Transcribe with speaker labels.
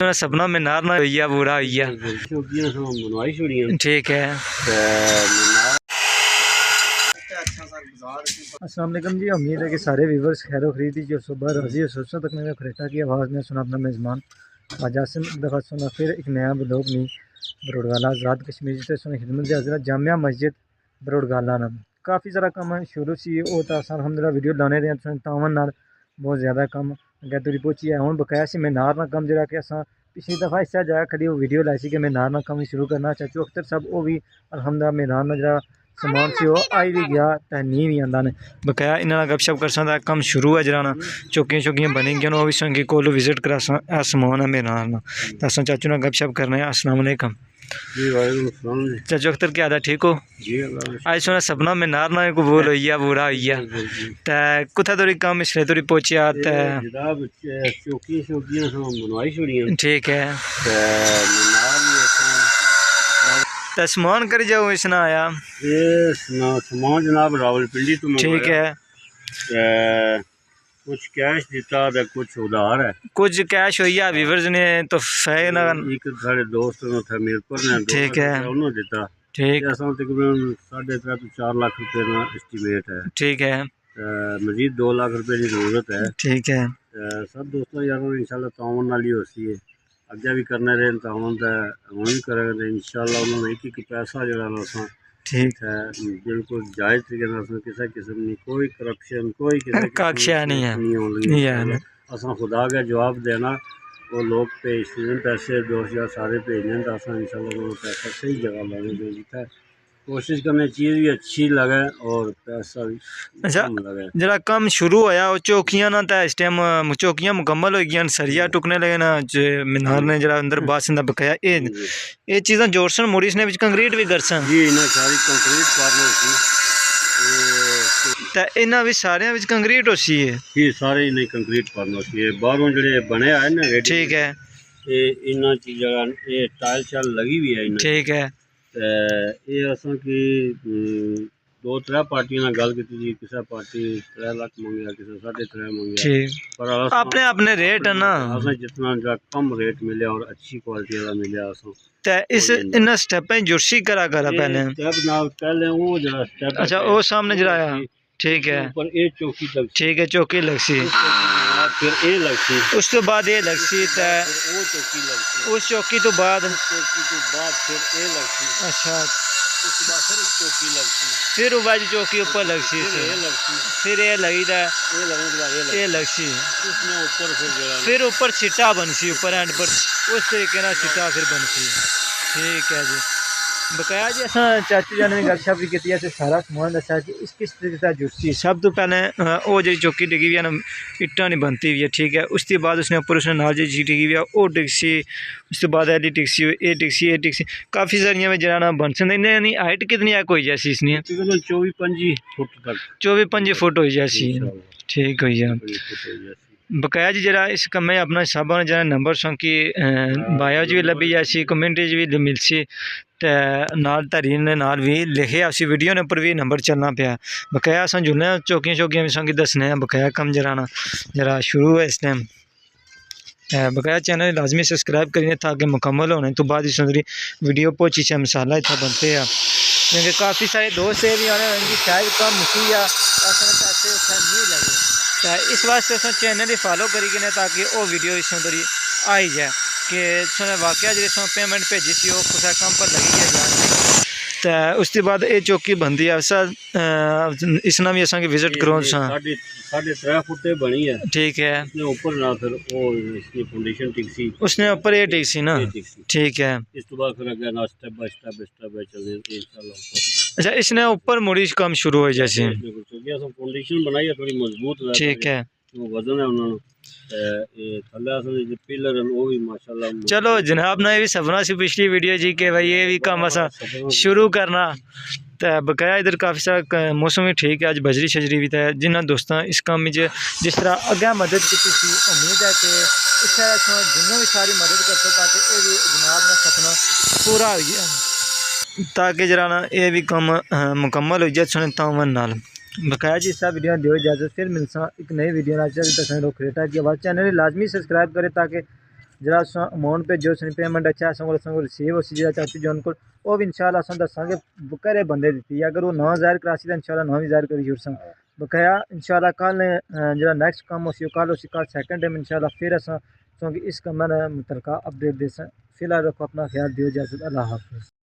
Speaker 1: सपना में नार ना होइया बुरा होइया। ठीक है। अस्सलाम वालेकुम जी, उम्मीद है कि सारे व्यूवर्स खैर खरीदी जो सुबह राजी और सोचों तक में खरेटा की आवाज़ में सुना अपना मेज़बान आज आसिम दफ़ा सुना फिर एक नया ब्लॉग नहीं बरोड़गाला आज़ाद कश्मीर से सुना खिदमत हज़रत जामिया मस्जिद बरोड़गाला नाम काफ़ी सारा कम शुरू से वो तो अलहमदुलिल्लाह वीडियो लाने रहे तावन नाल बहुत ज़्यादा कम अगर तुरी पहुंची है हूँ बकाया से मीनार ना कम जरा कि असा पिछली दफ़ा इससे जगह खड़ी वो वीडियो लाई सी कि मीनार ना कम शुरू करना चाचू अख्तर साहब वो भी अलहमदुलिल्लाह मीनार ना जरा समान से वो आई भी गया तो नहीं भी आंदा ने बकाया इन्होंने गपशप कर सकता कम शुरू है जरा ना चौकियाँ चौकियाँ बनी गई वो भी संगी को विजिट करा समान है मीनार ना तो अस चाचू ना गपशप करना है। अस्सलाम वालेकुम चाचू अख्तर क्या ठीक हो आज सुना सपना मीनार ना कबूल हो गया बुरा हो गया तो कुत्थे थोड़ी कम इसलिए थोड़ी पहुंचिया ठीक है तो समान कर जाओ इसना आया
Speaker 2: ये समान जनाब रावलपिंडी तो
Speaker 1: ठीक है
Speaker 2: कुछ कैश दिता है कुछ उधार है
Speaker 1: कुछ कैश हुई है व्यूअर्स ने तो फैन
Speaker 2: एक सारे दोस्त ने थे मीरपुर ने
Speaker 1: ठीक है
Speaker 2: उन्होंने दिता
Speaker 1: ठीक
Speaker 2: असा तकरीबन 3.5 to 4 लाख रुपए का एस्टीमेट है
Speaker 1: ठीक है
Speaker 2: मजीद 2 लाख रुपए की जरूरत है
Speaker 1: ठीक है
Speaker 2: सब दोस्तों यार इंशाल्लाह तावन वाली होती है अगे भी करने रहे तावन तो हम भी करेंगे इंशाल्लाह उन्होंने एक पैसा जो
Speaker 1: ठीक
Speaker 2: है बिल्कुल जायज़ तरीके से किसी किस्म की कोई करप्शन कोई
Speaker 1: कक्षा नहीं है
Speaker 2: असा खुदा का जवाब देना वो लोग भेजते पैसे 2000 सारे भेजने तो असा इंशाल्लाह पैसा सही जगह लगे जितना कोशिश करनी चीज़ भी अच्छी लगे और पैसा भी
Speaker 1: अच्छा
Speaker 2: लगे
Speaker 1: जरा कम शुरू होया वो चौकियां ना तो इस टाइम चौकियां मुकम्मल हो गई सरिया टुकने लगे ना मीनार ने जरा अंदर बास बकाया ये चीज़ा जोड़सन मुड़ी ने कंक्रीट भी करसन
Speaker 2: जी इन्हें सारी कंक्रीट करनी
Speaker 1: तो इन्हों भी सारे कंक्रीट हो सी है
Speaker 2: जी सारे इन्हें कंक्रीट करना सी बाहरों जो बने आए ना
Speaker 1: ठीक है
Speaker 2: ये इन चीज़ा ये टाइल शाइल लगी हुई है
Speaker 1: ठीक है
Speaker 2: ये असा कि 2-3 पार्टियां गल की किसी पार्टी 3 लाख मंगया किसी 3.5 मंगया
Speaker 1: ठीक
Speaker 2: पर
Speaker 1: अपने अपने रेट है ना
Speaker 2: असा जितना जो कम रेट मिले और अच्छी क्वालिटी वाला मिले असा
Speaker 1: ते इस इन स्टेपें जुर्सी करा पहले
Speaker 2: स्टेप नाल पहले वो जरा स्टेप
Speaker 1: अच्छा वो सामने जराया ठीक है
Speaker 2: पर ये चौकी लग
Speaker 1: ठीक है चौकी लगसी
Speaker 2: फिर ये लगसी
Speaker 1: उस तो बाद ये लगसी ते
Speaker 2: वो चौकी लगसी
Speaker 1: उस चौकी तो बाद
Speaker 2: फिर ये लगसी
Speaker 1: अच्छा
Speaker 2: उसके बाद फिर चौकी लगसी
Speaker 1: फिर वो बाजी चौकी ऊपर लगसी फिर ये लगी था ये लगसी
Speaker 2: उसमें ऊपर
Speaker 1: फिर ऊपर छिट्टा बनसी ऊपर एंड पर उस तरीके ना छिट्टा फिर बनसी ठीक है जी बकाया जी असा चाचू जाने ने गलशप भी की सारा समान दसा कि इस किस तरीके से जुड़ती सब तो पहले वो जी चौकी डिगी हुई है ना इट्टा नहीं बनती हुई है ठीक है उसके बाद उसने ऊपर उसने नाल जी डिगी हुई है वो डिगसी उसके बाद एडी टिक्सी ये टिक्सी काफ़ी सारिया में जरा ना बन सकते इन्हें हाइट कितनी है कोई जैसी इसने
Speaker 2: 24-25 फुट तक
Speaker 1: 24-25 फुट हो जैसी ठीक हो जाए बकाया जी जरा इस कम अपना हिसाब ने जरा नंबर सो कि बायो भी लभी जासी कमेंट भी मिलसी तो नाल तरीन ने नाल भी लिखे उसी वीडियो ने उपर भी नंबर चलना पाया बकाया अस जुड़ने चौकियां चौकियां भी संगी दसने बकाया कम जरा ना जरा शुरू है इस टाइम बकाया चैनल लाजमी सब्सक्राइब करिए ताकि मुकम्मल होने तो बाद वीडियो पहुँची से मसाला इतना बनते हैं क्योंकि काफ़ी सारे दोस्त भी आने शायद कम मुकी या पैसे नहीं लगे तो इस वास्ते अस चैनल ही फॉलो करी ताकि वो वीडियो इस थोड़ी आई जाए कि सुने वाकया जो पेमेंट भेजी सी किसी काम पर लगी है तो उसके बाद ये चौकी बनती है इसना भी असा विजिट करो
Speaker 2: 3.5 फुट बनी है ठीक है ऊपर ना फिर वो इसकी फाउंडेशन टिकसी उसने ऊपर ये टिकसी ना ठीक है इस तो बाद फिर अगर ना स्टेप बाय स्टेप चलने इंशाल्लाह
Speaker 1: अच्छा इसने ऊपर मुड़ी काम शुरू हो जैसे
Speaker 2: फाउंडेशन बनाई है थोड़ी मजबूत
Speaker 1: ठीक है
Speaker 2: वजन है उन्होंने
Speaker 1: चलो जनाब ना ये भी सपना सी पिछली वीडियो जी के भाई ये भी काम असा शुरू करना तो बकाया इधर काफ़ी सारा मौसम भी ठीक है अज बजरी शजरी भी है जिन्होंने दोस्तों इस काम में जिस तरह अगर मदद की उम्मीद है कि इस तरह जिन्होंने भी सारी मदद कर सो ताकि ये भी जनाब ना सपना पूरा हो गया ताकि जरा ना ये भी काम मुकम्मल हो जाए सुने तावन नाल बकाया जी सब वीडियो दो इजाज़त फिर मिलसा एक नई वीडियो लोग खरेटा की आवाज़ चैनल लाजमी सब्सक्राइब करें ताकि जरा अमाउंट भेजो सी पेमेंट अच्छा अस रिसीव हो सी चाचू जन को वो भी इंशाल्लाह अस दसांगे घरे बंदे दी अगर वो ना जाहिर करासी तो इंशाल्लाह ना भी जाहिर करी छुड़सा बकाया इंशाल्लाह कल जरा नेक्स्ट कम हो कल कल सैकेंड टाइम इंशाल्लाह फिर अस क्योंकि इस कम मुतलका अपडेट दे फिलहाल रखो अपना ख्याल दियो इजाज़त अल्लाह हाफिज़।